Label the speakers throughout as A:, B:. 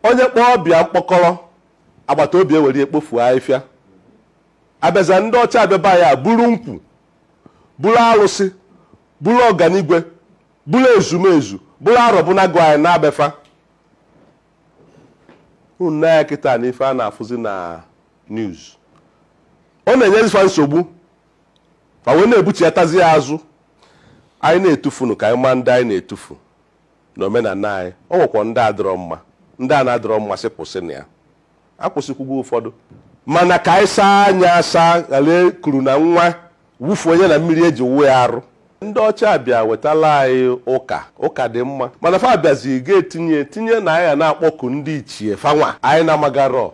A: onye kpọọ ọbịa mkpọkọrọ agbata obi ewere ekpofu ahịfịa abịaza ndị ọcha abịaba ya buru nkwụ buru arụsị buru ọganigwe buru ezumezu buru arọbụnagụ anyị na-abefa unu ya kịta na ife a na-afụzi na news ọ na-enyezifa nsogbu ma wee na-ebuchiatazi ya azụ anyị na-etufunu ka anyị maa ndị anyị na-etufu na omenala anyị ọ nwekwa ndị adịrọ mma ndị a na-adịrọ mma sị kwụsị na ya akwụsịkwugbo ụfọdụ mana ka anyị saa anya asa ghara kuru na nwa wufu onye na mmiri eji wuo ya arụ ndị ọcha bịa wetala anyị ụka dị mma mana fa bịazi ga-etinye na anyị na-akpọku ndị ichie fanwa anyị na-amagarọ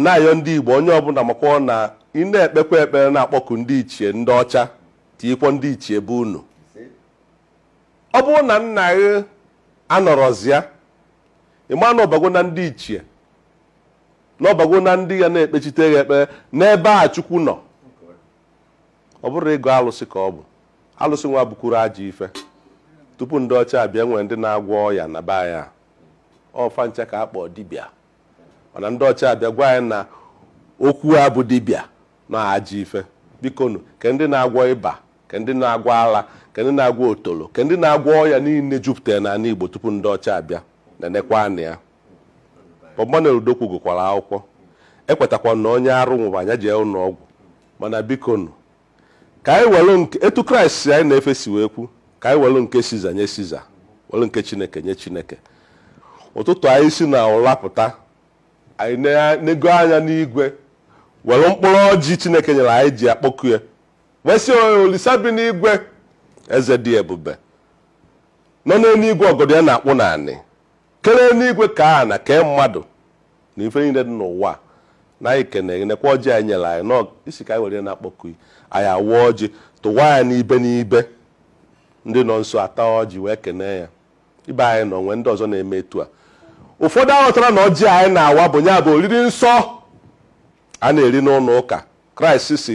A: na-ayọ ndị Igbo onye ọbụla makwa na ị na-ekpekwa ekpere na-akpọku ndị ichie ndị ọcha tinyekwa ndị ichie bụ unu ọ bụrụ na nna gị anọrọzịa ịma na ọbago na ndị ichie na ọbago na ndị ya na-ekpechite gị ekpere n'ebe a Chukwu nọ ọ bụrụ ego alụsị ka ọ bụ alụsị nwa bukwuru ajọ ife tupu ndị ọcha abịa nwere ndị na-agwọ ọya na be ya ọfa ncha ka akpọ dibịa mana ndị ọcha abịa gwa anyị na okwu a bụ dibịa na ajọ ife bikonu ke ndị na-agwọ ịba ke ndị na-agwọ ala ke ndị na-agwọ otolo ke ndị na-agwọ ọya niile jupụtara n'ala Igbo tupu ndị ọcha abịa na-enekwa anya ya Manuel Udokwu gụkwara akwụkwọ ekwetakwa na onye arụ nwụrụ anya jee ụlọ ọgwụ mana bikonu ka anyị were nke etu Kraịst anyị na-efe si wee kwu ka anyị were nke Siza nye Siza were nke Chineke nye Chineke ụtụtụ anyị si na ụra pụta anyị na-ego anya n'igwe were mkpụrụ ọjị Chineke nyere anyị ji akpọku ya wee sị Olisa bi n'igwe eze dị ebube nọ n'eluigwe ọgọdọ ya na-akpụ naanị kelee n'igwe ka a na kee mmadụ na ife niile dị n'ụwa na anyị kenekwa ọjị anyị nyere anyị n'isi ka anyị were na-akpọku anyị awụọ ọjị tụwa ya n'ibe n'ibe ndị nọ nso ata ọjị wee kenee ya ibe anyị nọ nwee ndị ọzọ na-eme etu a ụfọdụ aghọtara na ọjị anyị na-awa bụ nya bụ oriri nsọ a na-eri n'ụlọ ụka Kraịst si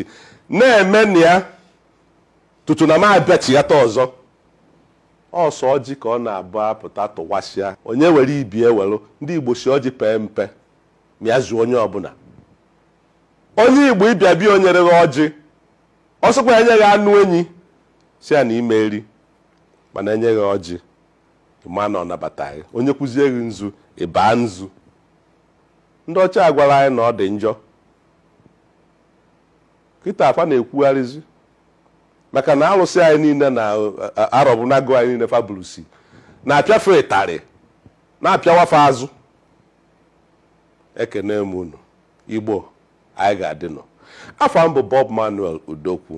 A: na-eme na ya tutu na m abịachighata ọzọ ọsọ ọjị ka ọ na-abụ apụta tụwasịa onye were ibi ewelu ndị Igbo si ọjị pee mpe ma ya zuo onye ọbụla onye Igbo ịbịa bịa onyere gị ọjị ọsọkwa ya enyeghị anụ enyi si ya na ime eri mana enyeghị ọjị ịma na ọ nabataghị onye kwụzie gị nzu ịbaa nzu ndị ọcha agwara anyị na ọ dị njọ kịta afa na-ekwugharịzi maka na alụsị anyị niile na arọbụnagụ anyị niile fabulusi na-apịafe ịtarị na-apịawafe azụ ekene m unu Igbo anyị ga-adịnọ afọ m bụ Bob Manuel Udokwu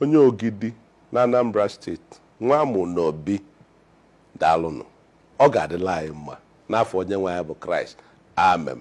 A: onye Ogidi na Anambra steeti nwa amụ n'Obi daalụnụ ọ ga-adịla anyị mma n'afọ onye nwe anyị bụ Kraịst amen.